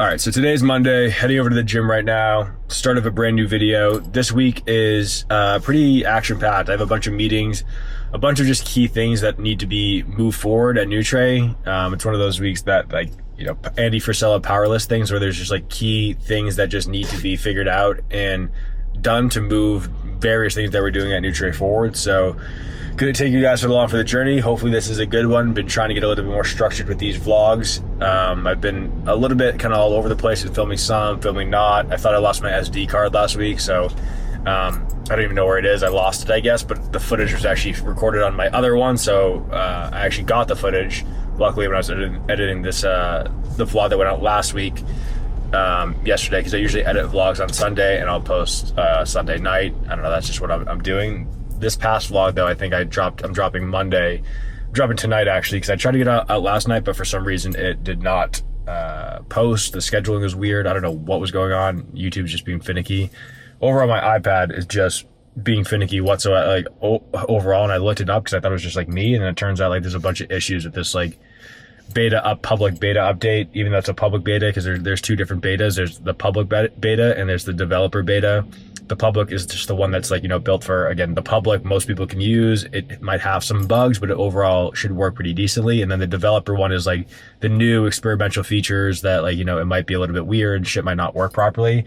All right, so today's Monday, heading over to the gym right now, start of a brand new video. This week is pretty action-packed. I have a bunch of meetings, a bunch of just key things that need to be moved forward at Nutre. It's one of those weeks that, like, you know, Andy Frisella powerless things where there's just like key things that just need to be figured out and done to move various things that we're doing at Nutre forward. So gonna take you guys along for the journey. Hopefully this is a good one. Been trying to get a little bit more structured with these vlogs. I've been a little bit kind of all over the place with filming some, filming not. I thought I lost my SD card last week, so I don't even know where it is. I lost it, I guess, but the footage was actually recorded on my other one, so I actually got the footage. Luckily, when I was editing this, the vlog that went out last week, yesterday, because I usually edit vlogs on Sunday and I'll post Sunday night. I don't know, that's just what I'm doing. This past vlog though, I think I'm dropping Monday. I'm dropping tonight actually, because I tried to get out last night, but for some reason it did not post. The scheduling was weird. I don't know what was going on. YouTube's just being finicky. Over on my iPad is just being finicky whatsoever, like overall, and I looked it up because I thought it was just like me, and it turns out like there's a bunch of issues with this like public beta update, even though it's a public beta, because there's two different betas. There's the public beta and there's the developer beta. The public is just the one that's like, you know, built for, again, the public, most people can use. It might have some bugs, but it overall should work pretty decently. And then the developer one is like the new experimental features that, like, you know, it might be a little bit weird, shit might not work properly.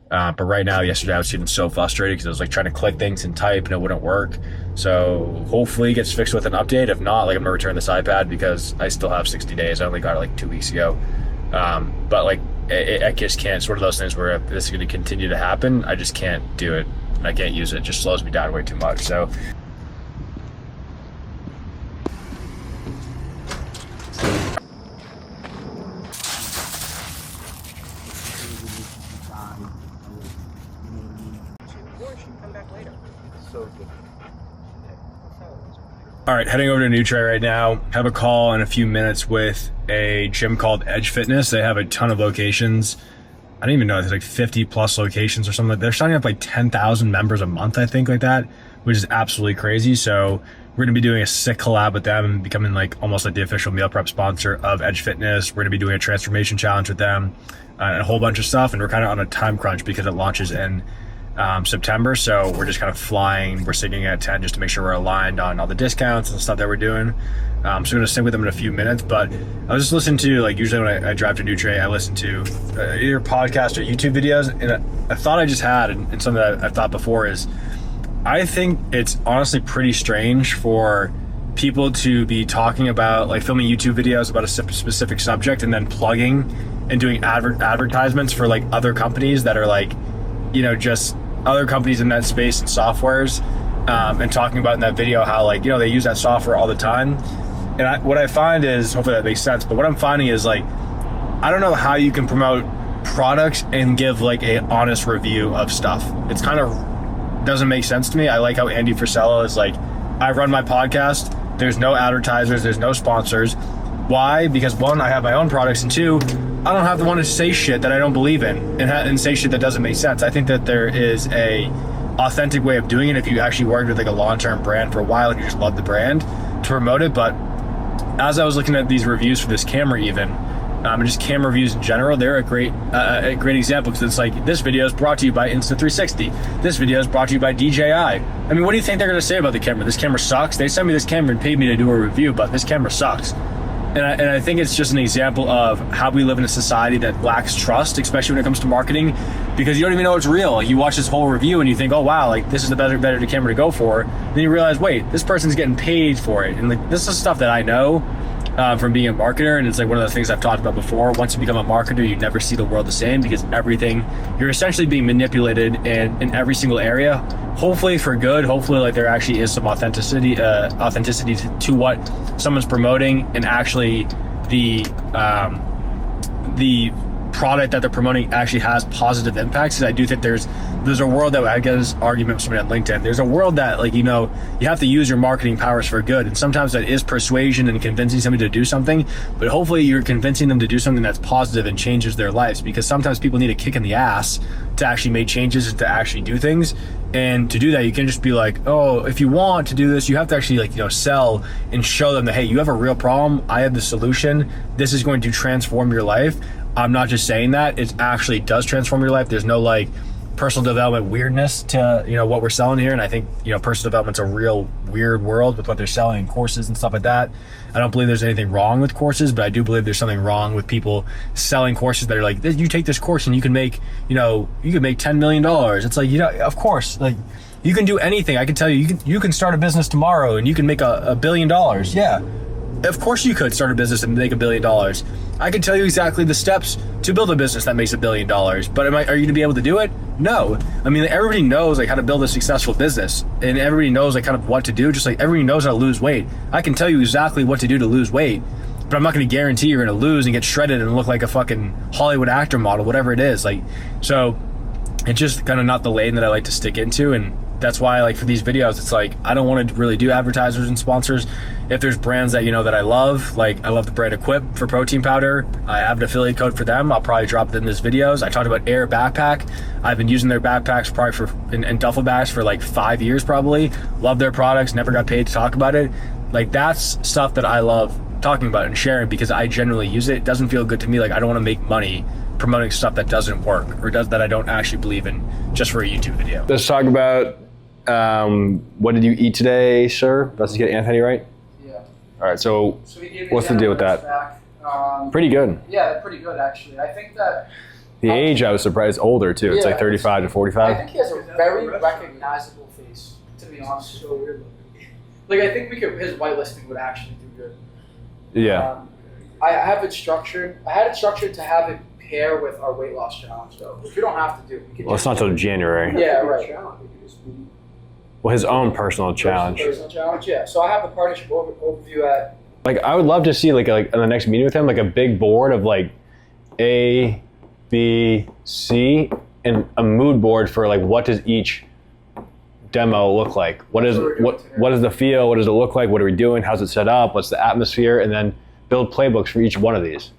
But right now, yesterday I was feeling so frustrated because I was like trying to click things and type and it wouldn't work. So hopefully it gets fixed with an update. If not, like, I'm gonna return this iPad because I still have 60 days. I only got it like 2 weeks ago. But like, I just can't. It's one of those things where if this is gonna continue to happen, I just can't do it. I can't use it. It just slows me down way too much. So all right, heading over to Nutre right now. Have a call in a few minutes with a gym called Edge Fitness. They have a ton of locations. I don't even know, there's like 50 plus locations or something. They're signing up like 10,000 members a month, I think, like that, which is absolutely crazy. So we're gonna be doing a sick collab with them and becoming like almost like the official meal prep sponsor of Edge Fitness. We're gonna be doing a transformation challenge with them and a whole bunch of stuff. And we're kind of on a time crunch because it launches in September, so we're just kind of flying. We're sitting at 10 just to make sure we're aligned on all the discounts and stuff that we're doing. So I'm gonna sync with them in a few minutes, but I was just listening to, like, usually when I drive to Nutre, I listen to either podcast or YouTube videos, and I thought I just had, and something that I've thought before is, I think it's honestly pretty strange for people to be talking about, like, filming YouTube videos about a specific subject and then plugging and doing advertisements for like other companies that are like, you know, just other companies in that space and softwares, and talking about in that video how, like, you know, they use that software all the time. And what I find is, hopefully that makes sense, but what I'm finding is, like, I don't know how you can promote products and give like a honest review of stuff. It's kind of doesn't make sense to me. I like how Andy Frisella is like, I run my podcast, there's no advertisers, there's no sponsors. Why? Because one, I have my own products, and two, I don't have to want to say shit that I don't believe in and say shit that doesn't make sense. I think that there is a authentic way of doing it if you actually worked with like a long-term brand for a while and you just love the brand to promote it. But as I was looking at these reviews for this camera even, and just camera reviews in general, they're a great example, because it's like, this video is brought to you by Insta360. This video is brought to you by DJI. I mean, what do you think they're going to say about the camera? This camera sucks. They sent me this camera and paid me to do a review, but this camera sucks. And I think it's just an example of how we live in a society that lacks trust, especially when it comes to marketing, because you don't even know it's real. You watch this whole review and you think, oh wow, like, this is the better camera to go for. Then you realize, wait, this person's getting paid for it. And like, this is stuff that I know from being a marketer, and it's like one of the things I've talked about before. Once you become a marketer, you never see the world the same, because everything, you're essentially being manipulated in every single area, hopefully for good. Hopefully, like, there actually is some authenticity to what someone's promoting, and actually the product that they're promoting actually has positive impacts. And I do think there's a world that, I get this argument from somebody on LinkedIn, there's a world that, like, you know, you have to use your marketing powers for good, and sometimes that is persuasion and convincing somebody to do something, but hopefully you're convincing them to do something that's positive and changes their lives, because sometimes people need a kick in the ass to actually make changes and to actually do things. And to do that, you can just be like, oh, if you want to do this, you have to actually, like, you know, sell and show them that, hey, you have a real problem, I have the solution, this is going to transform your life. I'm not just saying that. It actually does transform your life. There's no like personal development weirdness to, you know, what we're selling here. And I think, you know, personal development's a real weird world with what they're selling, courses and stuff like that. I don't believe there's anything wrong with courses, but I do believe there's something wrong with people selling courses that are like, you take this course and you can make, you know, you can make $10 million. It's like, you know, of course, like you can do anything. I can tell you, you can start a business tomorrow and you can make $1 billion. Yeah. Of course you could start a business and make $1 billion. I can tell you exactly the steps to build a business that makes $1 billion, but are you gonna be able to do it? No. I mean, everybody knows like how to build a successful business, and everybody knows like kind of what to do, just like everybody knows how to lose weight. I can tell you exactly what to do to lose weight, but I'm not gonna guarantee you're gonna lose and get shredded and look like a fucking Hollywood actor model, whatever it is. Like, so it's just kind of not the lane that I like to stick into, and that's why, like, for these videos, it's like I don't want to really do advertisers and sponsors. If there's brands that, you know, that I love, like I love the brand Equip for protein powder. I have an affiliate code for them. I'll probably drop it in this videos. I talked about Air Backpack. I've been using their backpacks probably in duffel bags for like 5 years probably. Love their products, never got paid to talk about it. Like, that's stuff that I love talking about and sharing because I genuinely use it. It doesn't feel good to me. Like, I don't want to make money promoting stuff that doesn't work or that I don't actually believe in just for a YouTube video. Let's talk about what did you eat today, sir? Let's get Anthony right. Yeah. All right. So what's the deal with that? Pretty good. Yeah, pretty good actually. I think that the age, I was surprised, older too. It's like 35 to 45. I think he has a very recognizable face. To be honest, so weird looking. Like, I think his whitelisting would actually do good. Yeah. I have it structured. I had it structured to have it pair with our weight loss challenge though, which we don't have to do. Well, it's not till January. Yeah, right. Well, his own personal challenge. Personal challenge, yeah. So I have the partnership overview at. Like, I would love to see like in the next meeting with him, like a big board of like A, B, C, and a mood board for like what does each demo look like? What is the feel? What does it look like? What are we doing? How's it set up? What's the atmosphere? And then build playbooks for each one of these.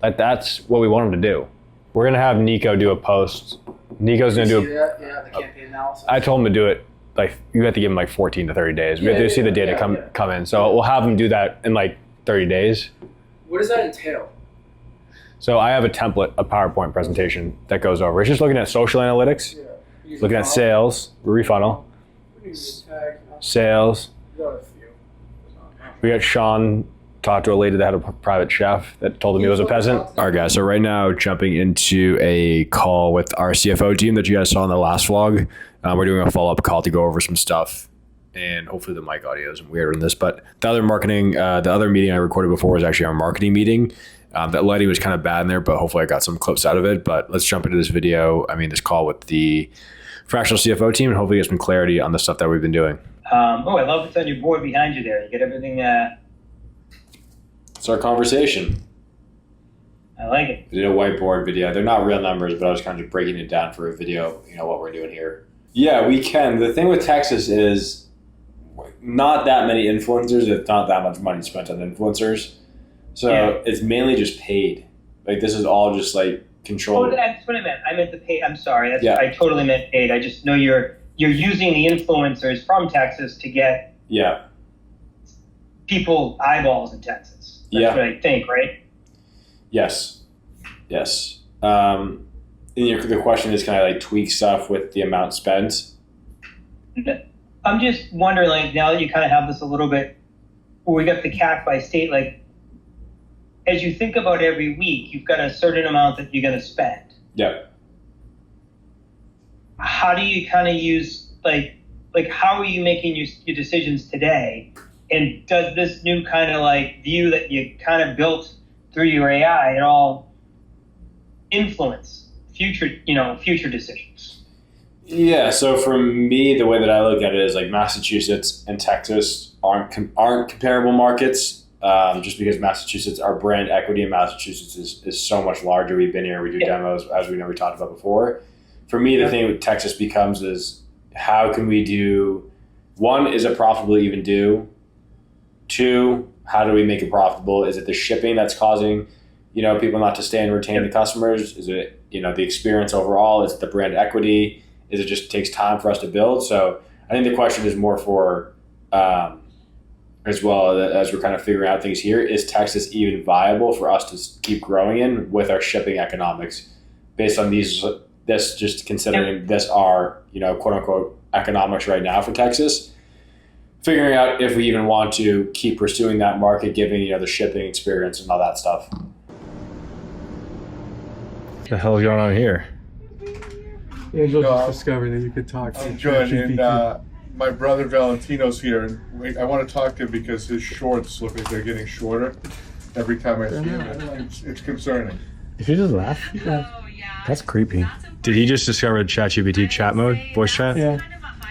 Like, that's what we want him to do. We're gonna have Nico do a post. Nico's gonna do the campaign analysis. I told him to do it. Like, you have to give him like 14 to 30 days. We have to see the data come in. So we'll have him do that in like 30 days. What does that entail? So I have a template, a PowerPoint presentation that goes over. It's just looking at social analytics, looking at sales, refunnel, sales. We got Sean talked to a lady that had a private chef that told him he was a peasant. All right, guys. So right now, jumping into a call with our CFO team that you guys saw in the last vlog. We're doing a follow-up call to go over some stuff, and hopefully the mic audio isn't weird in this. But the other meeting I recorded before was actually our marketing meeting. That lighting was kind of bad in there, but hopefully I got some clips out of it. But let's jump into this this call with the fractional CFO team, and hopefully get some clarity on the stuff that we've been doing. I love what's on your board behind you there. You get everything. It's our conversation. I like it. We did a whiteboard video. They're not real numbers, but I was kind of breaking it down for a video, you know, what we're doing here. Yeah, we can. The thing with Texas is not that many influencers, if not that much money spent on influencers. So It's mainly just paid. Like, this is all just like controlled. Oh, that's what I meant. I meant the paid. I'm sorry. I totally meant paid. I just know you're using the influencers from Texas to get people eyeballs in Texas. That's what I think, right? Yes. And the question is, can I like tweak stuff with the amount spent? I'm just wondering, like, now that you kind of have this a little bit, where we got the CAC by state, like, as you think about every week, you've got a certain amount that you're going to spend. Yeah. How do you kind of use, like how are you making your decisions today? And does this new kind of like view that you kind of built through your AI at all influence future decisions? Yeah. So for me, the way that I look at it is like Massachusetts and Texas aren't comparable markets. Just because Massachusetts, our brand equity in Massachusetts is so much larger. We've been here, we do demos, as we talked about before. For me, the thing with Texas becomes is how can we do, one, is it profitable to even do? Two, how do we make it profitable? Is it the shipping that's causing, people not to stay and retain the customers? Is it, the experience overall? Is it the brand equity? Is it just takes time for us to build? So I think the question is more for, as well as we're kind of figuring out things here. Is Texas even viable for us to keep growing in with our shipping economics based on this just considering this our, quote unquote economics right now for Texas? Figuring out if we even want to keep pursuing that market, given, the shipping experience and all that stuff. What the hell is going on here? Angel just discovered that you could talk to I'm good, and my brother Valentino's here, and I want to talk to him because his shorts look like they're getting shorter every time I see him. It's concerning. Did you just laugh? Yeah. That's creepy. Did he just discover ChatGPT chat mode, voice chat? Yeah.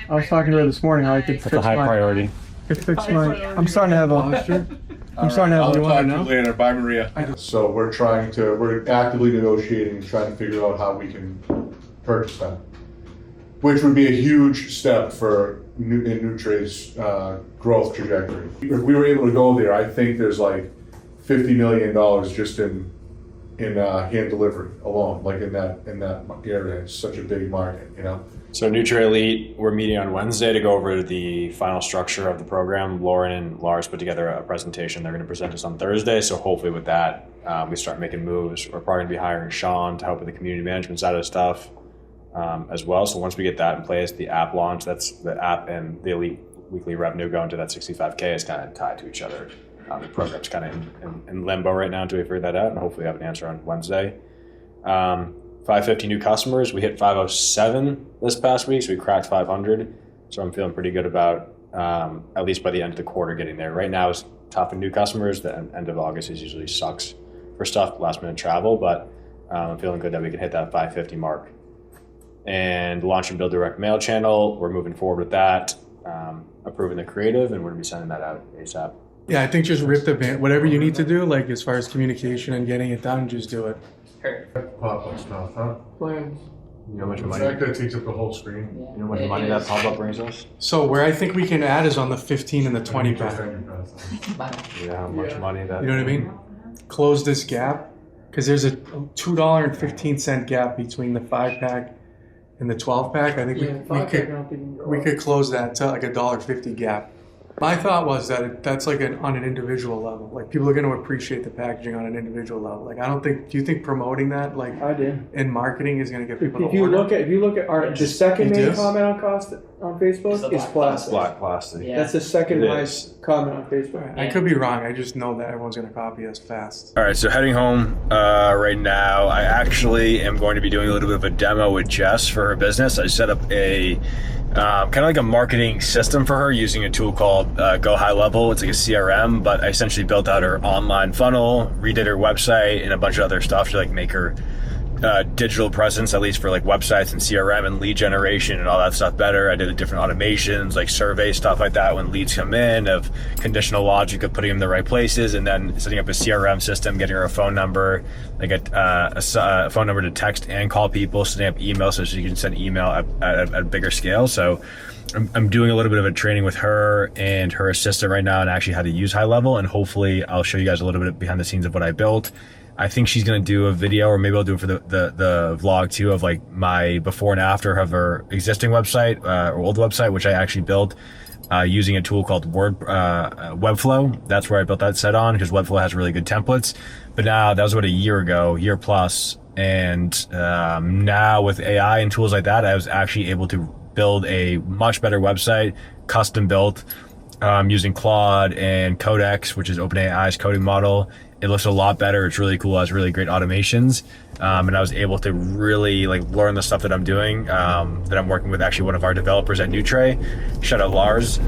I was talking to her this morning how I could fix That's a high priority. I'm starting to have a I'll talk to you later. Bye, Maria. So we're actively negotiating, trying to figure out how we can purchase them, which would be a huge step for in Nutre's growth trajectory. If we were able to go there, I think there's like $50 million just in hand delivery alone, like in that area. It's such a big market, So Nutre Elite, we're meeting on Wednesday to go over the final structure of the program. Lauren and Lars put together a presentation. They're going to present us on Thursday. So hopefully with that, we start making moves. We're probably going to be hiring Sean to help with the community management side of stuff as well. So once we get that in place, the app launch, that's the app and the Elite weekly revenue going to that 65K is kind of tied to each other. The program's kind of in limbo right now until we figure that out, and hopefully have an answer on Wednesday. 550 new customers. We hit 507 this past week, so we cracked 500. So I'm feeling pretty good about, at least by the end of the quarter, getting there. Right now it's tough in new customers. The end of August is usually sucks for stuff, last minute travel, but I'm feeling good that we can hit that 550 mark. And launch and build direct mail channel. We're moving forward with that, approving the creative, and we're gonna be sending that out ASAP. Yeah, I think just rip the band. Whatever you need to do, like as far as communication and getting it done, just do it. Pop-up stuff, huh? Plans. You know how much money? That could take up the whole screen. You know how much money that pop-up brings us? So where I think we can add is on the 15 and the 20 pack. Yeah, how much money that? You know what I mean? Close this gap because there's a $2.15 gap between the 5-pack and the 12-pack. I think we could close that to like $1.50 gap. My thought was that that's like on an individual level. Like people are going to appreciate the packaging on an individual level. Like do you think promoting that I do. in marketing is going to get people If to you order? look at the second You main do? comment on cost on Facebook is plastic. Black plastic. Yeah. That's the second It highest comment on Facebook. I could be wrong. I just know that everyone's going to copy us fast. All right, so heading home right now. I actually am going to be doing a little bit of a demo with Jess for her business. I set up a kind of like a marketing system for her using a tool called Go High Level. It's like a CRM, but I essentially built out her online funnel, redid her website, and a bunch of other stuff to like make her digital presence, at least for like websites and CRM and lead generation and all that stuff better. I did the different automations, like survey stuff like that when leads come in, of conditional logic of putting them in the right places, and then setting up a CRM system, getting her a phone number, like a phone number to text and call people, setting up email so she can send email at a bigger scale. So I'm doing a little bit of a training with her and her assistant right now, and actually how to use High Level, and hopefully I'll show you guys a little bit behind the scenes of what I built. I think she's going to do a video, or maybe I'll do it for the vlog too, of like my before and after of her existing website, or old website, which I actually built using a tool called Webflow. That's where I built that set on, because Webflow has really good templates. But now, that was about a year ago, year plus. And now with AI and tools like that, I was actually able to build a much better website, custom built, using Claude and Codex, which is OpenAI's coding model. It looks a lot better. It's really cool. It has really great automations. And I was able to really like learn the stuff that I'm doing, that I'm working with actually one of our developers at Nutre. Shout out Lars.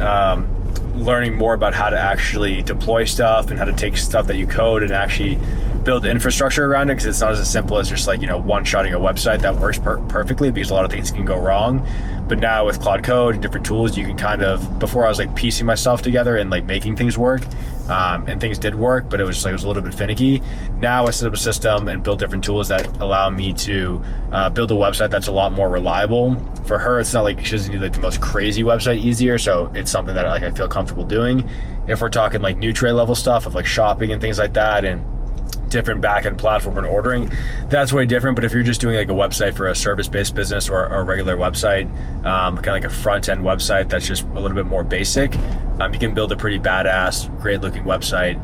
Learning more about how to actually deploy stuff and how to take stuff that you code and actually build infrastructure around it, because it's not as simple as just like, one-shotting a website that works perfectly, because a lot of things can go wrong. But now with Cloud Code and different tools, you can kind of, before I was like piecing myself together and like making things work, and things did work, but it was a little bit finicky. Now I set up a system and build different tools that allow me to build a website that's a lot more reliable. For her, it's not like she doesn't need like the most crazy website easier, so it's something that like I feel comfortable doing. If we're talking like Nutre level stuff of like shopping and things like that, and different back-end platform and ordering, that's way different. But if you're just doing like a website for a service-based business or a regular website, kind of like a front-end website that's just a little bit more basic, you can build a pretty badass, great-looking website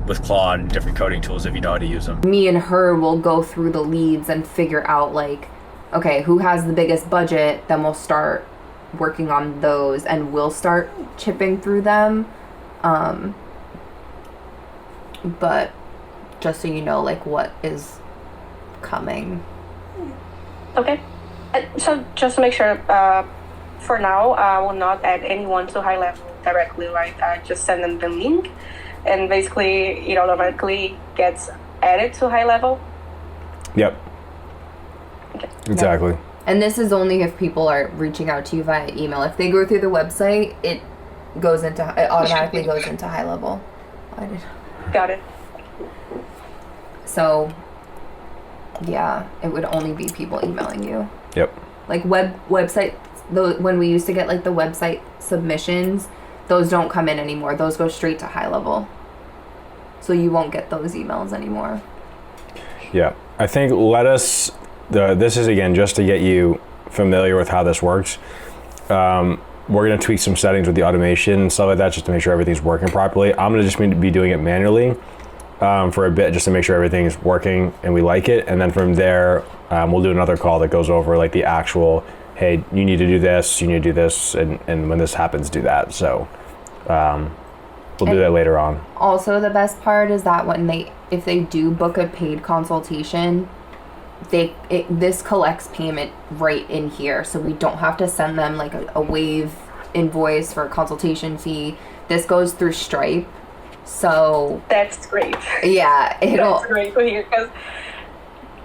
with Claude and different coding tools if you know how to use them. Me and her will go through the leads and figure out like, okay, who has the biggest budget, then we'll start working on those and we'll start chipping through them. But just so you know, like, what is coming. Okay. So just to make sure, for now, I will not add anyone to high level directly, right? I just send them the link, and basically it automatically gets added to high level. Yep. Okay. Exactly. Yep. And this is only if people are reaching out to you via email. If they go through the website, it automatically goes into high level. Got it. So, yeah, it would only be people emailing you. Yep. Like website, when we used to get like the website submissions, those don't come in anymore. Those go straight to high level. So you won't get those emails anymore. Yeah. I think this is, again, just to get you familiar with how this works. We're going to tweak some settings with the automation and stuff like that just to make sure everything's working properly. I'm going to just be doing it manually for a bit just to make sure everything's working and we like it. And then from there, we'll do another call that goes over like the actual, hey, you need to do this, you need to do this, and when this happens, do that. So we'll do that later on. Also, the best part is that if they do book a paid consultation, this collects payment right in here, so we don't have to send them like a Wave invoice for a consultation fee. This goes through Stripe, so that's great. Yeah, that's great to hear, because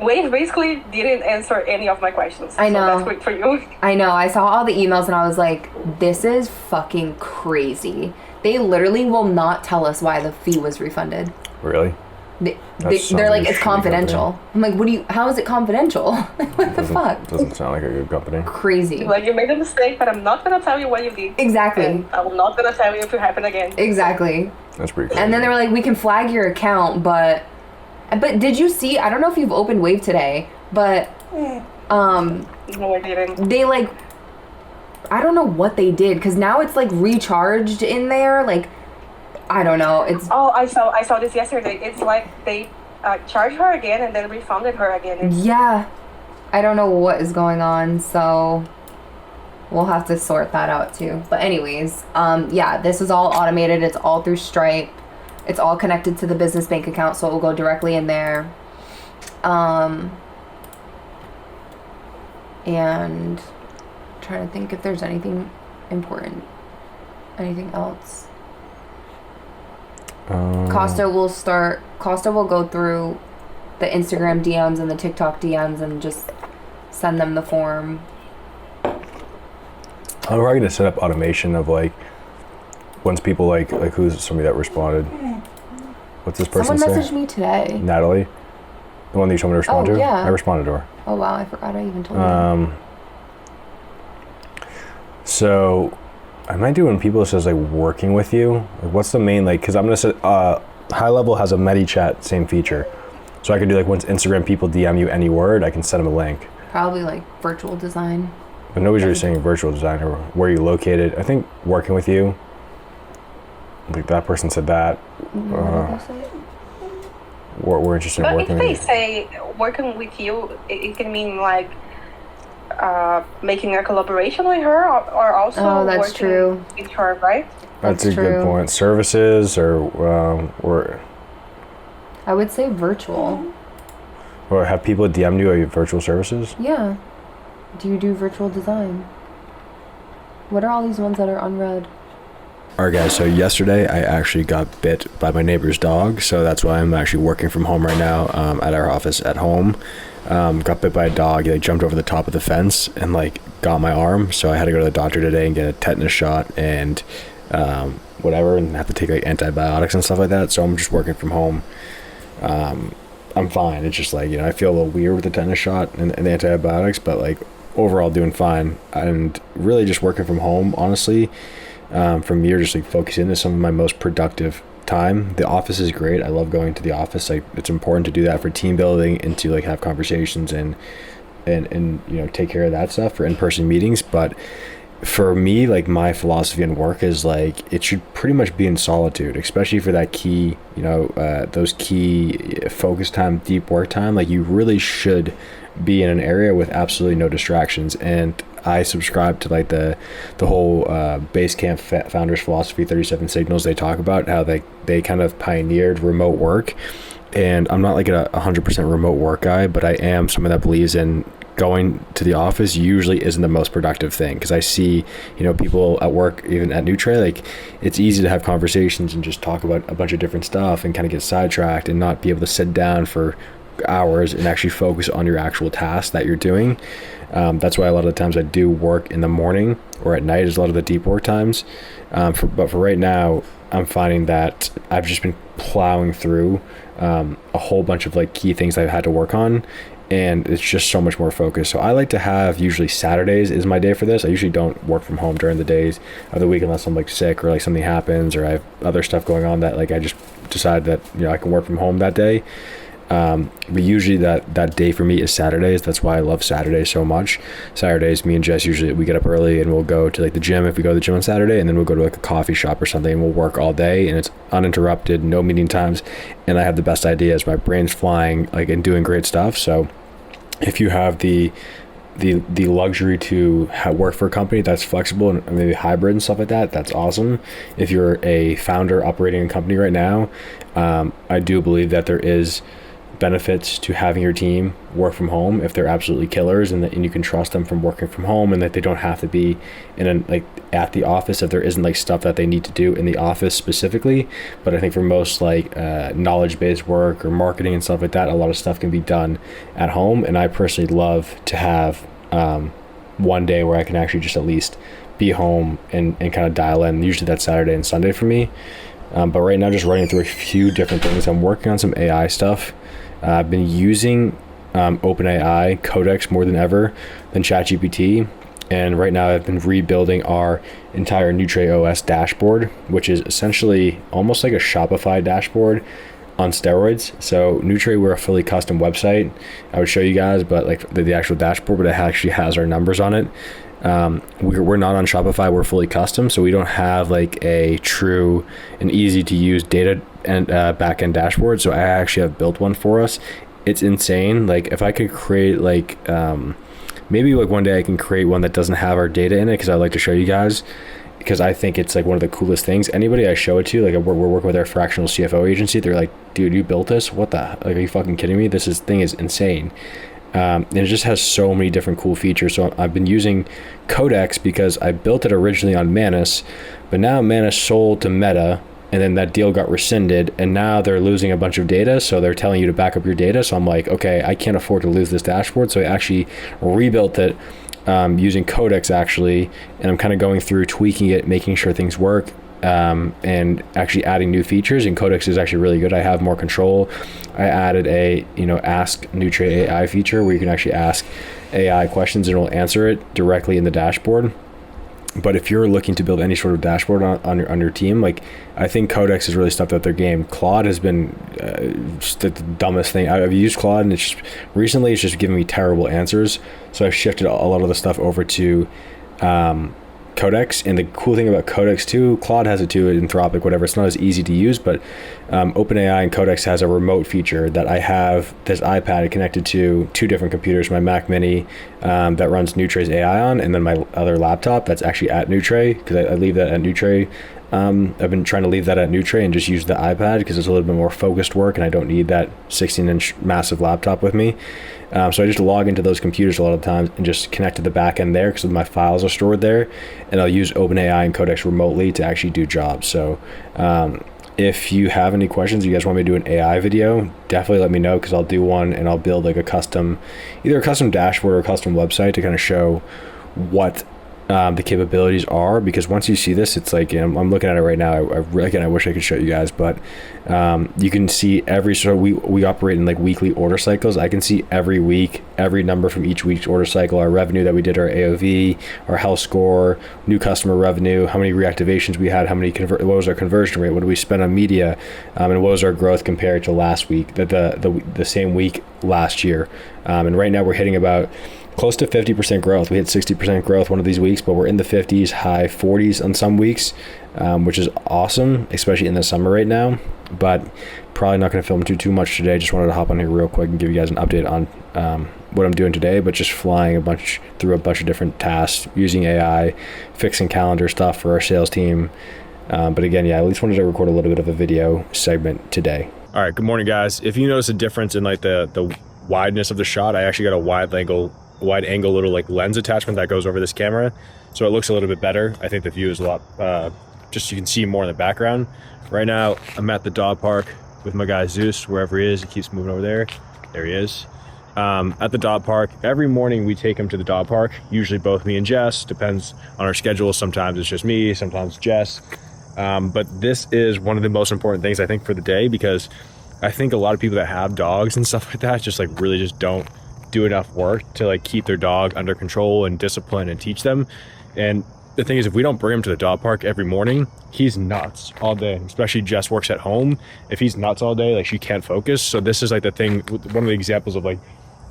Wave basically didn't answer any of my questions. I know. So that's great for you. I know. I saw all the emails and I was like, this is fucking crazy. They literally will not tell us why the fee was refunded. Really? They're like, it's confidential. I'm like, how is it confidential? What the fuck? Doesn't sound like a good company. Crazy. Like, you made a mistake, but I'm not going to tell you what you did. Exactly. And I'm not going to tell you if it happened again. Exactly. That's pretty cool. And then they were like, we can flag your account, but did you see, I don't know if you've opened Wave today, but No, I didn't. they like, I don't know what they did, because now it's like recharged in there, like, I don't know. I saw this yesterday. It's like they charged her again and then refunded her again. Yeah, I don't know what is going on, so we'll have to sort that out too. But anyways, yeah, this is all automated. It's all through Stripe. It's all connected to the business bank account, so it will go directly in there. And I'm trying to think if there's anything important, anything else. Costa will go through the Instagram DMs and the TikTok DMs and just send them the form. How are we going to set up automation of like, once people like who's somebody that responded? What's this person say? Someone messaged me today. Natalie? The one that you told me to respond to? Yeah. I responded to her. Oh wow, I forgot I even told you. So I might do when people says like working with you. Like what's the main because I'm gonna say high level has a MediChat same feature, so I can do like once Instagram people DM you any word, I can send them a link. Probably like virtual design. But nobody's really saying virtual design or where you located. I think working with you. Like that person said that. We're interested in working with you. If they say working with you, it can mean like making a collaboration with her or also that's working true. with her, right? That's a good point. Services or I would say virtual. Or have people DM you virtual services? Yeah. Do you do virtual design? What are all these ones that are unread? Alright guys, so yesterday I actually got bit by my neighbor's dog, so that's why I'm actually working from home right now at our office at home. Got bit by a dog. He jumped over the top of the fence and got my arm, so I had to go to the doctor today and get a tetanus shot and whatever, and have to take antibiotics and stuff like that. So I'm just working from home. I'm fine. It's just I feel a little weird with the tetanus shot and the antibiotics, but overall doing fine, and really just working from home honestly. From here, just focusing into some of my most productive time. The office is great. I love going to the office. Like, it's important to do that for team building and to like have conversations and take care of that stuff for in-person meetings. But for me, like, my philosophy in work is like it should pretty much be in solitude, especially for that key, those key focus time, deep work time. Like, you really should be in an area with absolutely no distractions. And I subscribe to like the whole Basecamp founders philosophy, 37 signals. They talk about how they kind of pioneered remote work. And I'm not like a 100% remote work guy, but I am someone that believes in going to the office usually isn't the most productive thing, because I see people at work, even at Nutre, like, it's easy to have conversations and just talk about a bunch of different stuff and kind of get sidetracked and not be able to sit down for hours and actually focus on your actual task that you're doing. That's why a lot of the times I do work in the morning or at night is a lot of the deep work times. But for right now, I'm finding that I've just been plowing through a whole bunch of like key things I've had to work on, and it's just so much more focused. So I like to have, usually Saturdays is my day for this. I usually don't work from home during the days of the week unless I'm like sick or like something happens or I have other stuff going on that like I just decide that I can work from home that day. But usually that day for me is Saturdays. That's why I love Saturdays so much. Saturdays, me and Jess, usually we get up early and we'll go to like the gym if we go to the gym on Saturday, and then we'll go to like a coffee shop or something and we'll work all day, and it's uninterrupted, no meeting times, and I have the best ideas. My brain's flying like and doing great stuff. So if you have the luxury to work for a company that's flexible and maybe hybrid and stuff like that, that's awesome. If you're a founder operating a company right now, I do believe that there is benefits to having your team work from home if they're absolutely killers, and you can trust them from working from home, and that they don't have to be at the office if there isn't like stuff that they need to do in the office specifically. But I think for most like knowledge-based work or marketing and stuff like that, a lot of stuff can be done at home. And I personally love to have one day where I can actually just at least be home and kind of dial in. Usually that's Saturday and Sunday for me. But right now, just running through a few different things. I'm working on some AI stuff. I've been using OpenAI Codex more than ever than ChatGPT, and right now I've been rebuilding our entire Nutre OS dashboard, which is essentially almost like a Shopify dashboard on steroids. So Nutre, we're a fully custom website. I would show you guys, but like the actual dashboard, but it actually has our numbers on it. We're not on Shopify, we're fully custom, so we don't have like a true and easy to use data and backend dashboard. So I actually have built one for us. It's insane. Like, if I could create like maybe like one day I can create one that doesn't have our data in it, because I'd like to show you guys, because I think it's like one of the coolest things. Anybody I show it to, like we're working with our fractional CFO agency, they're like, dude, you built this? What the, like, are you fucking kidding me? Thing is insane. And it just has so many different cool features. So I've been using Codex because I built it originally on Manus, but now Manus sold to Meta, and then that deal got rescinded, and now they're losing a bunch of data, so they're telling you to back up your data. So I'm like, okay, I can't afford to lose this dashboard, so I actually rebuilt it using Codex actually, and I'm kind of going through tweaking it, making sure things work, and actually adding new features. And Codex is actually really good. I have more control. I added a ask Nutre AI feature where you can actually ask AI questions and it will answer it directly in the dashboard. But if you're looking to build any sort of dashboard on your team, like, I think Codex has really stepped up their game. Claude has been just the dumbest thing. I've used Claude, and recently it's just giving me terrible answers. So I've shifted a lot of the stuff over to Codex. And the cool thing about Codex too, Claude has it too, Anthropic, whatever, it's not as easy to use, but OpenAI and Codex has a remote feature that I have this iPad connected to two different computers, my Mac Mini that runs Nutre's AI on, and then my other laptop that's actually at Nutre, because I leave that at Nutre. I've been trying to leave that at Nutre and just use the iPad because it's a little bit more focused work and I don't need that 16-inch massive laptop with me. So I just log into those computers a lot of times and just connect to the back end there because my files are stored there, and I'll use OpenAI and Codex remotely to actually do jobs. So if you have any questions, you guys want me to do an AI video, definitely let me know, because I'll do one and I'll build like either a custom dashboard or a custom website to kind of show what the capabilities are, because once you see this, it's like, I'm looking at it right now. I wish I could show you guys, but you can see we operate in like weekly order cycles. I can see every week, every number from each week's order cycle, our revenue that we did, our AOV, our health score, new customer revenue, how many reactivations we had, how many what was our conversion rate, what did we spend on media, and what was our growth compared to last week, the same week last year. And right now we're hitting about close to 50% growth. We hit 60% growth one of these weeks, but we're in the 50s, high 40s on some weeks, which is awesome, especially in the summer right now. But probably not going to film too much today. Just wanted to hop on here real quick and give you guys an update on what I'm doing today, but just flying through a bunch of different tasks, using AI, fixing calendar stuff for our sales team. But again, yeah, I at least wanted to record a little bit of a video segment today. All right, good morning, guys. If you notice a difference in like the wideness of the shot, I actually got a wide angle little like lens attachment that goes over this camera, so it looks a little bit better. I think the view is a lot just you can see more in the background. Right now I'm at the dog park with my guy Zeus, wherever he is. He keeps moving over there he is. At the dog park every morning. We take him to the dog park, usually both me and Jess, depends on our schedule. Sometimes it's just me, sometimes Jess, but this is one of the most important things I think for the day, because I think a lot of people that have dogs and stuff like that just like really just don't do enough work to like keep their dog under control and discipline and teach them. And the thing is, if we don't bring him to the dog park every morning, he's nuts all day. Especially Jess works at home. If he's nuts all day, like she can't focus. So this is like the thing, one of the examples of like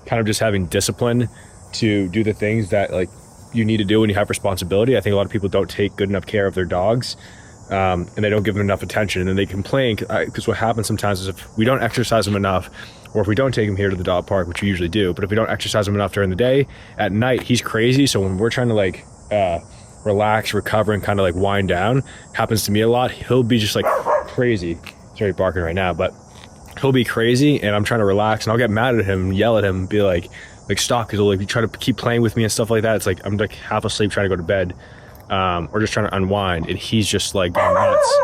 kind of just having discipline to do the things that like you need to do when you have responsibility. I think a lot of people don't take good enough care of their dogs, and they don't give them enough attention, and then they complain because what happens sometimes is if we don't exercise them enough, or if we don't take him here to the dog park, which we usually do, but if we don't exercise him enough during the day, at night he's crazy. So when we're trying to like relax, recover, and kind of like wind down, happens to me a lot, he'll be just like crazy. He's already barking right now, but he'll be crazy and I'm trying to relax and I'll get mad at him, yell at him, and be like stop, because he'll like try to keep playing with me and stuff like that. It's like I'm like half asleep trying to go to bed, or just trying to unwind, and he's just like going nuts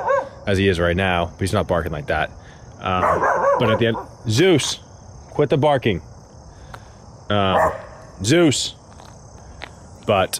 as he is right now, but he's not barking like that. But at the end, Zeus, quit the barking. Zeus. But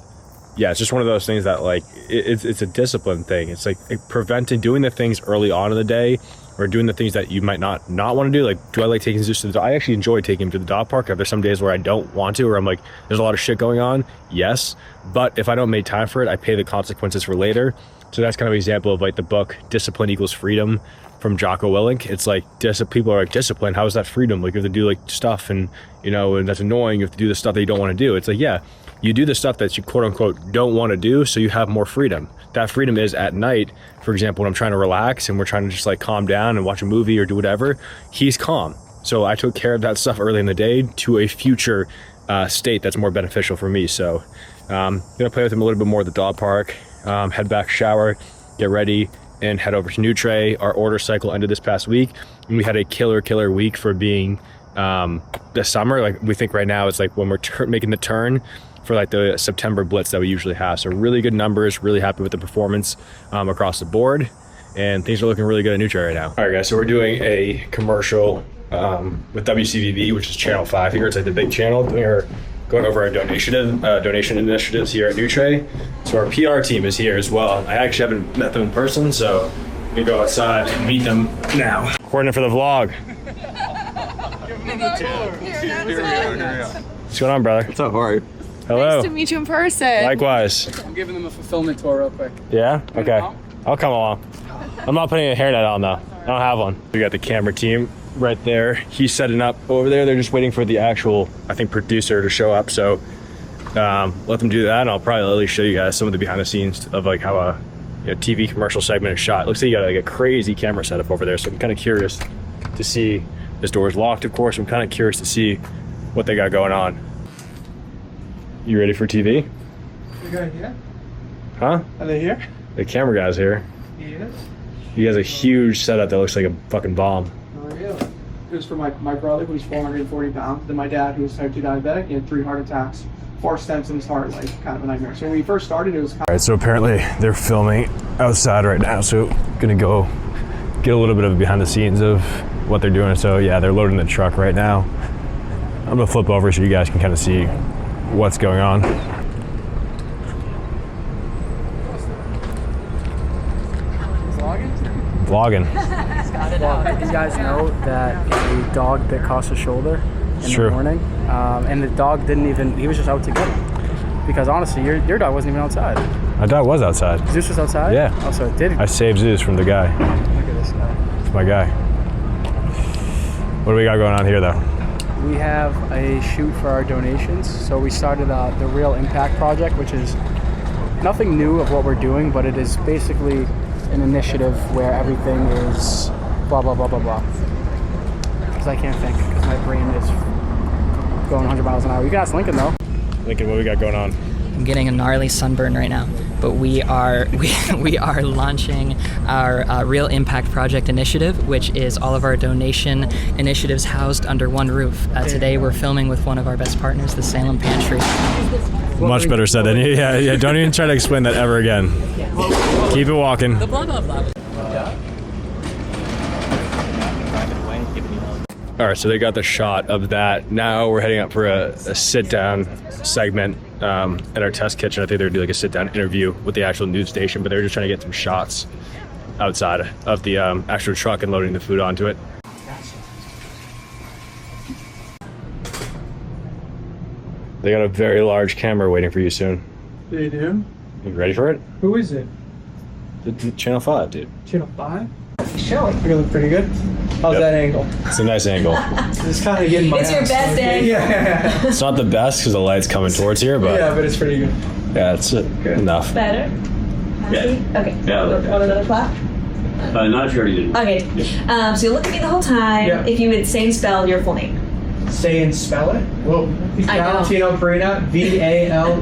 yeah, it's just one of those things that like it's a discipline thing. It's like preventing doing the things early on in the day, or doing the things that you might not want to do. Like, do I like taking Zeus to the dog? I actually enjoy taking him to the dog park. There's some days where I don't want to, or I'm like, there's a lot of shit going on. Yes. But if I don't make time for it, I pay the consequences for later. So that's kind of an example of like the book Discipline Equals Freedom from Jocko Willink. It's like people are like, discipline, how is that freedom? Like you have to do like stuff and and that's annoying. You have to do the stuff that you don't want to do. It's like, yeah, you do the stuff that you quote unquote don't want to do, so you have more freedom. That freedom is at night, for example, when I'm trying to relax and we're trying to just like calm down and watch a movie or do whatever, he's calm. So I took care of that stuff early in the day to a future state that's more beneficial for me. So I'm gonna play with him a little bit more at the dog park, head back, shower, get ready, and head over to Nutre. Our order cycle ended this past week, and we had a killer week for being the summer. Like we think right now it's like when we're making the turn for like the September blitz that we usually have. So really good numbers, really happy with the performance across the board, and things are looking really good at Nutre right now. All right, guys, so we're doing a commercial with WCVB, which is channel 5 here. It's like the big channel. We're going over our donation initiatives here at Nutre. So our PR team is here as well. I actually haven't met them in person, so we go outside and meet them now. Recording it for the vlog. What's going on, brother? What's up, how are you? Hello. Nice to meet you in person. Likewise. I'm giving them a fulfillment tour real quick. Yeah? Okay. I'll come along. I'm not putting a hairnet on though. I don't have one. We got the camera team right there. He's setting up over there. They're just waiting for the actual, I think, producer to show up. So let them do that, and I'll probably at least show you guys some of the behind the scenes of like how a TV commercial segment is shot. Looks like you got like a crazy camera setup over there. So I'm kind of curious to see. This door is locked, of course. I'm kind of curious to see what they got going on. You ready for TV? You guys here? Huh? Are they here? The camera guy's here. He is? He has a huge setup that looks like a fucking bomb. Oh, really? It was for my brother, who's 440 pounds, then my dad, who was type 2 diabetic. He had 3 heart attacks, 4 stents in his heart, like kind of a nightmare. So when we first started, it was kind of... All right, so apparently they're filming outside right now, so gonna go get a little bit of behind the scenes of what they're doing. So yeah, they're loading the truck right now. I'm gonna flip over so you guys can kind of see what's going on. vlogging. Well, you guys know that a dog bit Costa's shoulder in the morning, and the dog didn't even, he was just out to get it. Because honestly, your dog wasn't even outside. My dog was outside. Zeus was outside? Yeah. Oh, so it did. I saved Zeus from the guy. Look at this guy. It's my guy. What do we got going on here, though? We have a shoot for our donations. So we started the Real Impact Project, which is nothing new of what we're doing, but it is basically an initiative where everything is blah, blah, blah, blah, blah. Because I can't think, because my brain is going 100 miles an hour. You can ask Lincoln, though. Lincoln, what we got going on? I'm getting a gnarly sunburn right now, but we are launching our Real Impact Project initiative, which is all of our donation initiatives housed under one roof. Today we're filming with one of our best partners, the Salem Pantry. Much better said than you. Yeah. Don't even try to explain that ever again. Keep it walking. The blah blah blah. All right, so they got the shot of that. Now we're heading up for a sit-down segment in our test kitchen. I think they're gonna do like a sit-down interview with the actual news station, but they're just trying to get some shots outside of the actual truck and loading the food onto it. They got a very large camera waiting for you soon. They do? You ready for it? Who is it? The Channel 5, dude. Channel 5? Show it. You're gonna look pretty good. How's that angle? It's a nice angle. It's kind of getting my It's your ass. best angle. Yeah. It's not the best because the light's coming towards here, but Yeah, but it's pretty good. yeah, it's enough. Better? Happy? Okay. Yeah, Want another clap? not sure you did. Okay. So you look at me the whole time. Yeah. If you would say and spell your full name. Say and spell it. Well, I know. Valentino Perina, VALENTINO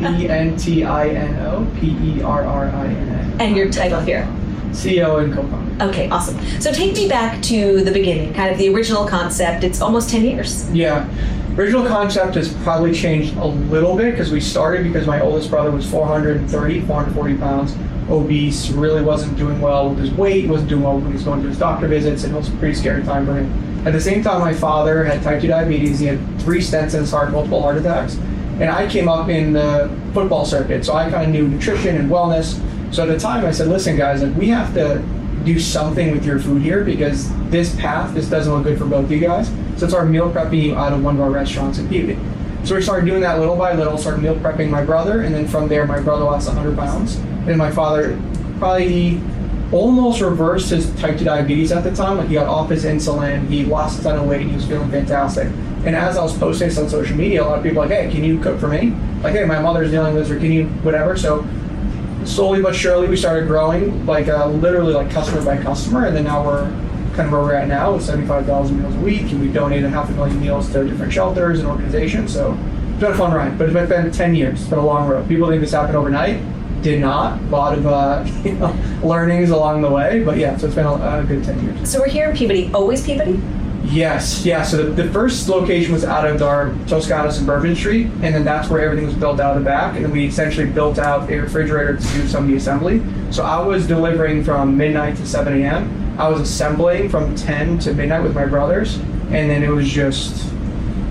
PERRINA. And your title here. CEO and co-founder. Okay, awesome. So take me back to the beginning, kind of the original concept. It's almost 10 years. Yeah. Original concept has probably changed a little bit because we started because my oldest brother was 440 pounds, obese, really wasn't doing well with his weight, he wasn't doing well when he was going to his doctor visits, and it was a pretty scary time for him. At the same time, my father had type 2 diabetes, he had 3 stents in his heart, multiple heart attacks, and I came up in the football circuit, so I kind of knew nutrition and wellness. So at the time I said, listen guys, like, we have to do something with your food here because this doesn't look good for both of you guys. So it's our meal prepping you out of one of our restaurants in Peabody. So we started doing that little by little, started meal prepping my brother, and then from there my brother lost 100 pounds. And my father probably almost reversed his type 2 diabetes at the time. Like, he got off his insulin, he lost a ton of weight, and he was feeling fantastic. And as I was posting this on social media, a lot of people were like, hey, can you cook for me? Like, hey, my mother's dealing with this, or can you whatever. So slowly but surely we started growing, like literally like customer by customer, and then now we're kind of where we're at now with 75,000 meals a week, and we've donated 500,000 meals to different shelters and organizations. So it's been a fun ride, but it's been 10 years. It's been a long road. People think this happened overnight. Did not. A lot of learnings along the way, but yeah, so it's been a good 10 years. So we're here in Peabody. Always Peabody? Yes, yeah. So the first location was out of our Toscanos and Bourbon Street, and then that's where everything was built out of the back, and then we essentially built out a refrigerator to do some of the assembly. So I was delivering from midnight to 7 a.m. I was assembling from 10 to midnight with my brothers, and then it was just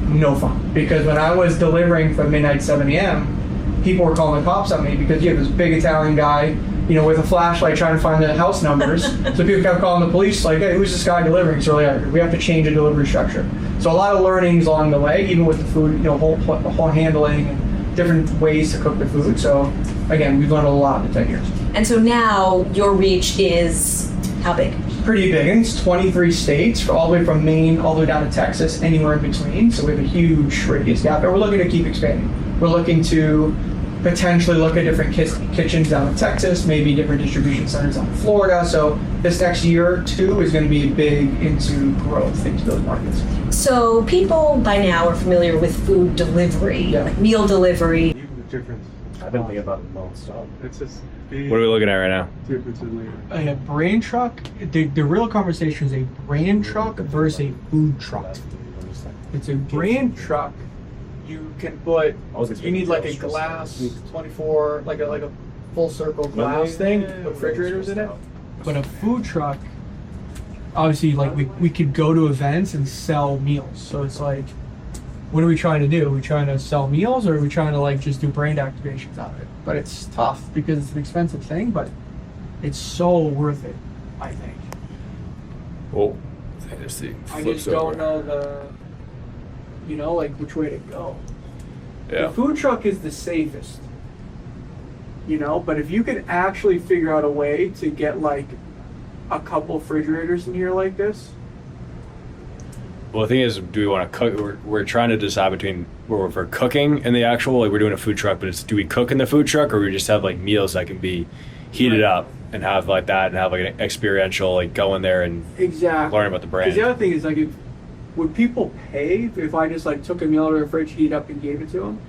no fun. Because when I was delivering from midnight to 7 a.m., people were calling the cops on me because you have this big Italian guy, you know, with a flashlight trying to find the house numbers. So people kept calling the police like, hey, who's this guy delivering? So we have to change the delivery structure. So a lot of learnings along the way, even with the food, you know, whole handling and different ways to cook the food. So again, we've learned a lot in 10 years. And so now your reach is how big? Pretty big. And it's 23 states, all the way from Maine all the way down to Texas, anywhere in between. So we have a huge radius gap, and we're looking to keep expanding. We're looking to potentially look at different kitchens down in Texas, maybe different distribution centers down in Florida. So this next year or two is going to be big into growth into those markets. So people by now are familiar with food delivery, like meal delivery. Even the difference. I've been thinking about it non-stop. It's just big. What are we looking at right now? Difference in A brand truck, the real conversation is a brand truck versus a food truck. It's a brand truck. You can put, you need like a glass 24, like a full circle glass thing, refrigerators in it. But a food truck, obviously, like we could go to events and sell meals. So it's like, what are we trying to do? Are we trying to sell meals, or are we trying to like just do brand activations out of it? But it's tough because it's an expensive thing, but it's so worth it, I think. Oh, I think this thing I flips just don't over. know like which way to go. Yeah. The food truck is the safest, but if you can actually figure out a way to get like a couple refrigerators in here like this. Well, the thing is, do we want to cook? We're trying to decide between where we're cooking and the actual, like we're doing a food truck, but do we cook in the food truck or we just have like meals that can be heated up and have like that and have like an experiential, like go in there and Exactly. learn about the brand. Because the other thing is like, would people pay if I just like took a meal out of the fridge, heat up, and gave it to them?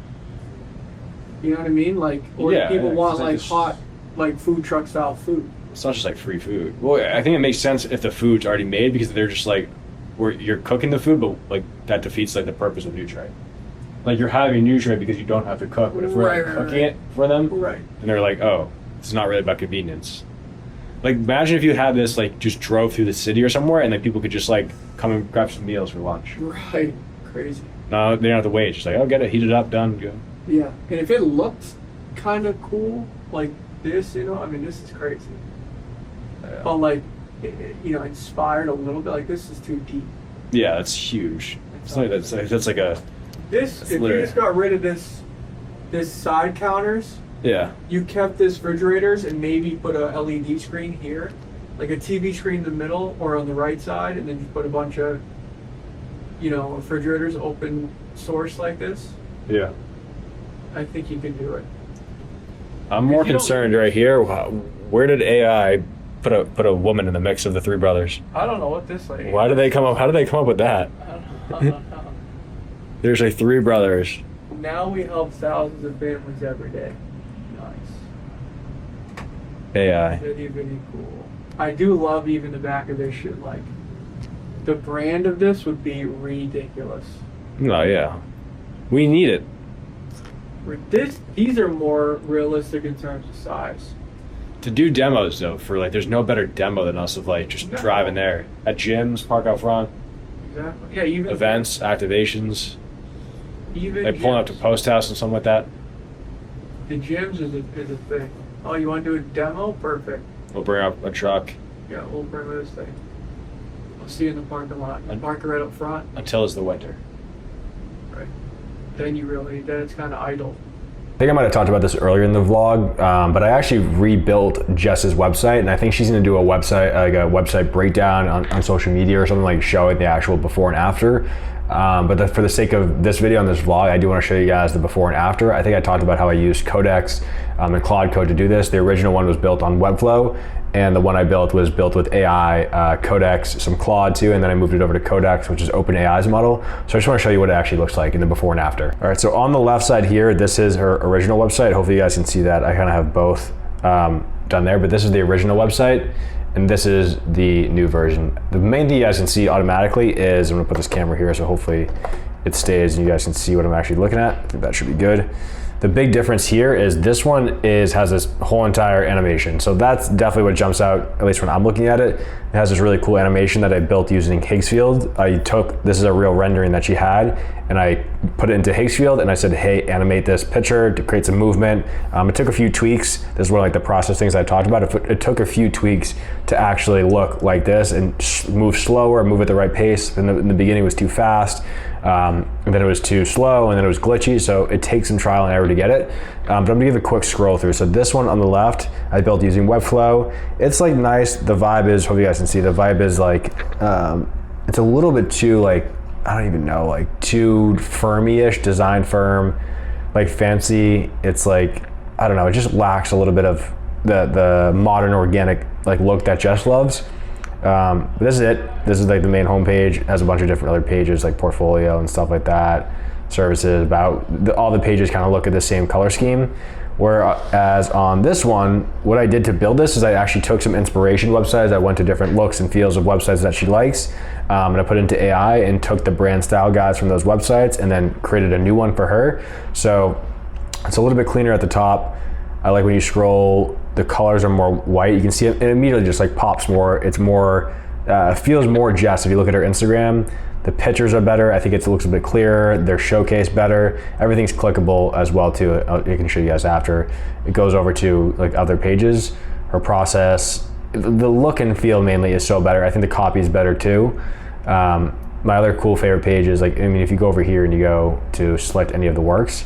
You know what I mean? Like, or do people want like hot, like food truck style food? It's not just like free food. Well, I think it makes sense if the food's already made because they're just like, you're cooking the food, but like that defeats like the purpose of Nutre. Like you're having Nutre because you don't have to cook, but if we're cooking it for them, and they're like, oh, it's not really about convenience. Like imagine if you had this like just drove through the city or somewhere and like people could just like come and grab some meals for lunch. Right, crazy. No, they don't have to wait. Just like, oh, get it, heat it up, done, go. Yeah, and if it looked kind of cool like this, I mean, this is crazy. Yeah. But like, inspired a little bit. Like this is too deep. Yeah, that's huge. It's like that's like a. This if you just got rid of this side counters. Yeah. You kept this refrigerators and maybe put a LED screen here, like a TV screen in the middle or on the right side, and then you put a bunch of, refrigerators open source like this. Yeah. I think you can do it. I'm more concerned right here. Where did AI put a woman in the mix of the three brothers? I don't know what this like. Why did they come up? How did they come up with that? I don't know. There's like three brothers. Now we help thousands of families every day. Nice. AI. Very, very cool. I do love even the back of this shit. Like, the brand of this would be ridiculous. No, yeah. We need it. These are more realistic in terms of size. To do demos though, for like, there's no better demo than us of like just driving there at gyms, park out front. Exactly. Yeah, even events, activations. Even like pulling up to Post House and something like that. The gyms is a thing. Oh, you want to do a demo? Perfect. We'll bring up a truck. Yeah, we'll bring this thing. I'll see you in the parking lot. Park it right up front. Until it's the winter. Right. Then it's kind of idle. I think I might have talked about this earlier in the vlog, but I actually rebuilt Jess's website, and I think she's going to do a website breakdown on social media or something, like showing the actual before and after. But for the sake of this video and this vlog, I do want to show you guys the before and after. I think I talked about how I used Codex and Claude Code to do this. The original one was built on Webflow, and the one I built was built with AI, Codex, some Claude too, and then I moved it over to Codex, which is OpenAI's model. So I just want to show you what it actually looks like in the before and after. All right, so on the left side here, this is her original website. Hopefully you guys can see that. I kind of have both done there, but this is the original website, and this is the new version. The main thing you guys can see automatically is, I'm gonna put this camera here so hopefully it stays and you guys can see what I'm actually looking at. I think that should be good. The big difference here is this one has this whole entire animation. So that's definitely what jumps out, at least when I'm looking at it. It has this really cool animation that I built using Higgsfield. This is a real rendering that she had, and I put it into Higgsfield and I said, hey, animate this picture to create some movement. It took a few tweaks. This is one of like the process things I talked about. It took a few tweaks to actually look like this and move slower, move at the right pace. In the beginning it was too fast. And then it was too slow, and then it was glitchy, so it takes some trial and error to get it. But I'm gonna give a quick scroll through. So this one on the left, I built using Webflow. It's like nice. The vibe is, hope you guys can see, the vibe is like, it's a little bit too like, I don't even know, like too firmy-ish, design firm, like fancy. It's like, I don't know, it just lacks a little bit of the modern organic like look that Jess loves. But this is it. This is like the main homepage. It has a bunch of different other pages like portfolio and stuff like that. Services, about all the pages kind of look at the same color scheme. Whereas on this one, what I did to build this is I actually took some inspiration websites. I went to different looks and feels of websites that she likes, and I put it into AI and took the brand style guides from those websites and then created a new one for her. So it's a little bit cleaner at the top. I like when you scroll, the colors are more white. You can see it immediately just like pops more. It's more, feels more Jess. If you look at her Instagram, the pictures are better. I think it looks a bit clearer. They're showcased better. Everything's clickable as well too. I can show you guys after. It goes over to like other pages. Her process the look and feel mainly is so better. I think the copy is better too. My other cool favorite page is like, I mean, if you go over here and you go to select any of the works,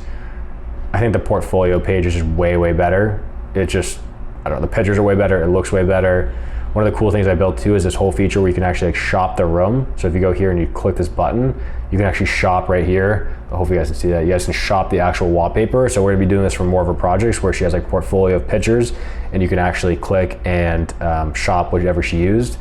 I think the portfolio page is just way, way better. It just, I don't know, the pictures are way better, it looks way better. One of the cool things I built too is this whole feature where you can actually like shop the room. So if you go here and you click this button, you can actually shop right here. Hopefully you guys can see that. You guys can shop the actual wallpaper. So we're gonna be doing this for more of her projects where she has like a portfolio of pictures and you can actually click and shop whatever she used.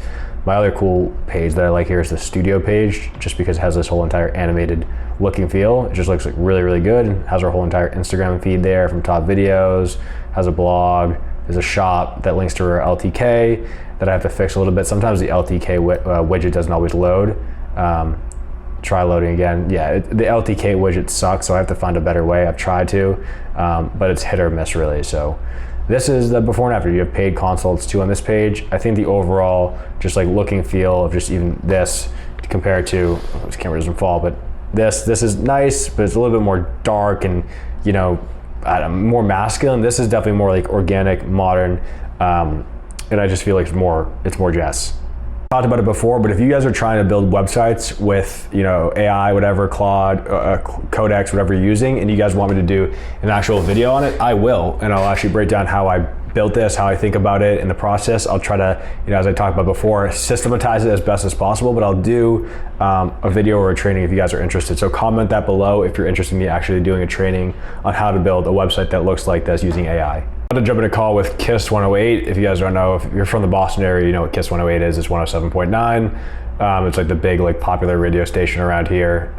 My other cool page that I like here is the studio page, just because it has this whole entire animated look and feel. It just looks like really, really good. It has our whole entire Instagram feed there from top videos, has a blog, there's a shop that links to her LTK that I have to fix a little bit. Sometimes the LTK widget doesn't always load. Try loading again. Yeah, the LTK widget sucks, so I have to find a better way. I've tried to, but it's hit or miss really. So this is the before and after. You have paid consults too on this page. I think the overall just like look and feel of just even this compared to, this camera doesn't fall, but this is nice, but it's a little bit more dark and, you know, more masculine. This is definitely more like organic, modern, and I just feel like it's more Jess. Talked about it before, but if you guys are trying to build websites with, you know, AI, whatever, Claude, Codex, whatever you're using, and you guys want me to do an actual video on it, I will, and I'll actually break down how I built this, how I think about it in the process. I'll try to, you know, as I talked about before, systematize it as best as possible, but I'll do a video or a training if you guys are interested. So comment that below if you're interested in me actually doing a training on how to build a website that looks like this using AI. I'm going to jump in a call with KISS 108. If you guys don't know, if you're from the Boston area, you know what KISS 108 is. It's 107.9. It's like the big, like popular radio station around here.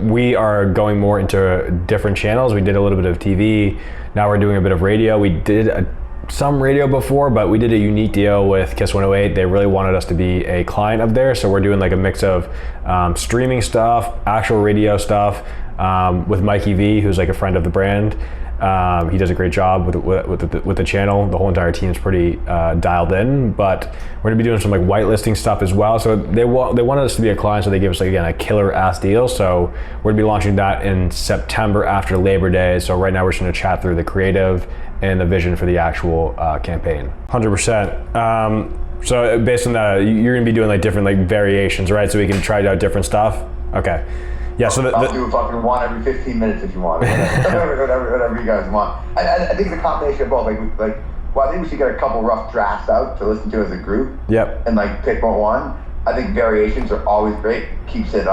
We are going more into different channels. We did a little bit of TV. Now we're doing a bit of radio. We did some radio before, but we did a unique deal with KISS 108. They really wanted us to be a client of theirs. So we're doing like a mix of streaming stuff, actual radio stuff, with Mikey V, who's like a friend of the brand. He does a great job with the channel. The whole entire team is pretty dialed in, but we're gonna be doing some like whitelisting stuff as well. So they wanted us to be a client, so they gave us like, again, a killer ass deal. So we're gonna be launching that in September after Labor Day. So right now we're just gonna chat through the creative and the vision for the actual campaign. 100%. So based on that, you're gonna be doing like different like variations, right? So we can try out different stuff. Okay. Yeah, so I'll do a fucking one every 15 minutes if you want. Whatever you guys want. I think it's a combination of both. Well, I think we should get a couple rough drafts out to listen to as a group. Yep. And like pick one. I think variations are always great. Keeps it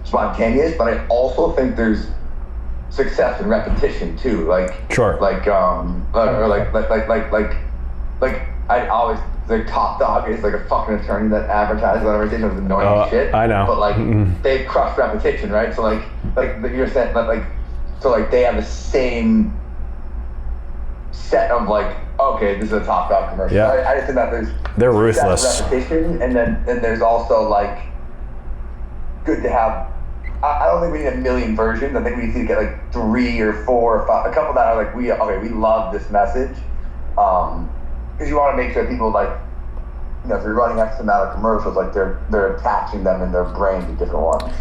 spontaneous. But I also think there's success in repetition too. Sure. I always, like, Top Dog is like a fucking attorney that advertises whatever it is, was annoying as shit. I know. But like they've crushed repetition, right? So like you're saying so they have the same set of like, okay, this is a Top Dog commercial. Yeah. I just think that they're ruthless. Repetition, and then there's also like good to have. I don't think we need a million versions. I think we need to get like 3 or 4 or 5, a couple that are like we love this message. Because you want to make sure people like, you know, if you're running X amount of commercials, like they're attaching them in their brain to different ones.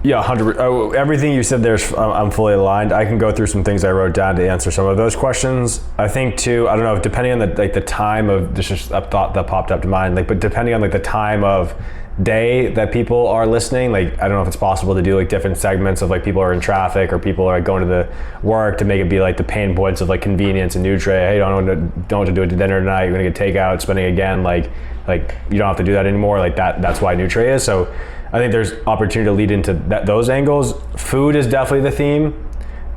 Yeah, 100. Everything you said there's, I'm fully aligned. I can go through some things I wrote down to answer some of those questions. I think too, I don't know, depending on the time of, this is a thought that popped up to mind, but depending on the time of day that people are listening, I don't know if it's possible to do different segments of people are in traffic or people are going to the work, to make it be the pain points of convenience and Nutre. Hey, don't know what to do at dinner tonight. You're gonna get takeout, spending again. You don't have to do that anymore. That's why Nutre is. So I think there's opportunity to lead into those angles. Food is definitely the theme.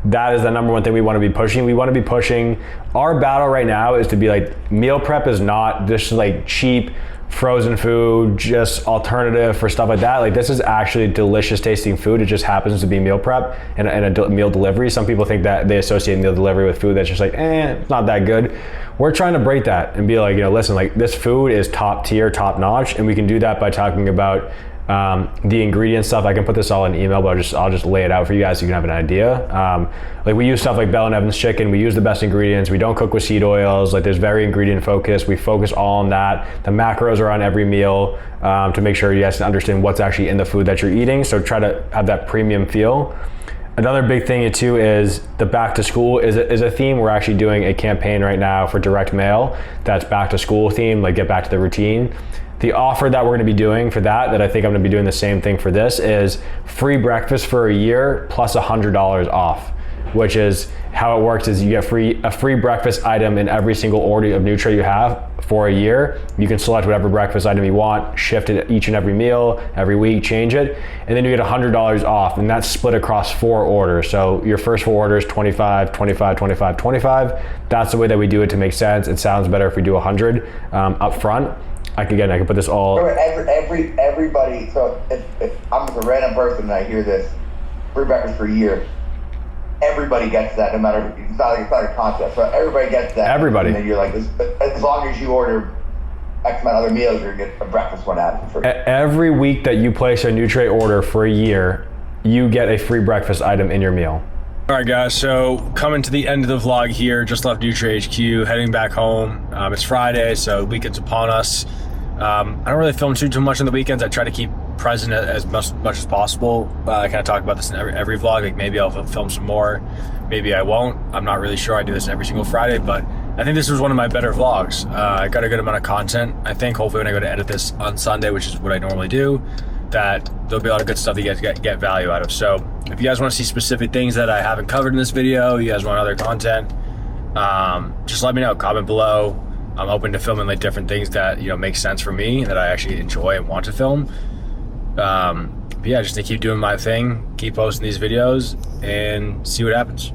That is the number one thing we want to be pushing. We want to be pushing. Our battle right now is to be meal prep is not just cheap frozen food, just alternative for stuff like that. This is actually delicious tasting food. It just happens to be meal prep and a meal delivery. Some people think that they associate meal delivery with food that's just it's not that good. We're trying to break that and be listen, this food is top tier, top notch, and we can do that by talking about the ingredient stuff. I can put this all in email, but I'll just lay it out for you guys so you can have an idea. We use stuff like Bell and Evans chicken. We use the best ingredients. We don't cook with seed oils. There's very ingredient focused. We focus all on that. The macros are on every meal to make sure you guys can understand what's actually in the food that you're eating. So try to have that premium feel. Another big thing too is the back to school is a theme. We're actually doing a campaign right now for direct mail that's back to school theme, like get back to the routine. The offer that we're going to be doing for that I think I'm going to be doing the same thing for this, is free breakfast for a year plus $100 off, which is how it works is you get a free breakfast item in every single order of Nutre you have for a year. You can select whatever breakfast item you want, shift it each and every meal, every week, change it, and then you get $100 off, and that's split across 4 orders. So your first 4 orders, 25, 25, 25, 25. That's the way that we do it to make sense. It sounds better if we do 100 up front. I can put this all. Everybody. So if I'm just a random person and I hear this, free breakfast for a year, everybody gets that. No matter, it's not a contest. So everybody gets that. Everybody. And then you're like, as long as you order X amount of other meals, you're gonna get a breakfast one added for free. Every week that you place a Nutre order for a year, you get a free breakfast item in your meal. All right, guys, so coming to the end of the vlog here, just left Nutre HQ, heading back home. It's Friday, so weekend's upon us. I don't really film too much on the weekends. I try to keep present as much as possible. I kind of talk about this in every vlog. Like maybe I'll film some more, maybe I won't. I'm not really sure. I do this every single Friday, but I think this was one of my better vlogs. I got a good amount of content. I think hopefully when I go to edit this on Sunday, which is what I normally do, that there'll be a lot of good stuff that you guys get value out of. So if you guys want to see specific things that I haven't covered in this video, you guys want other content, just let me know, comment below. I'm open to filming like different things that, you know, make sense for me, that I actually enjoy and want to film. But yeah, just to keep doing my thing, keep posting these videos and see what happens.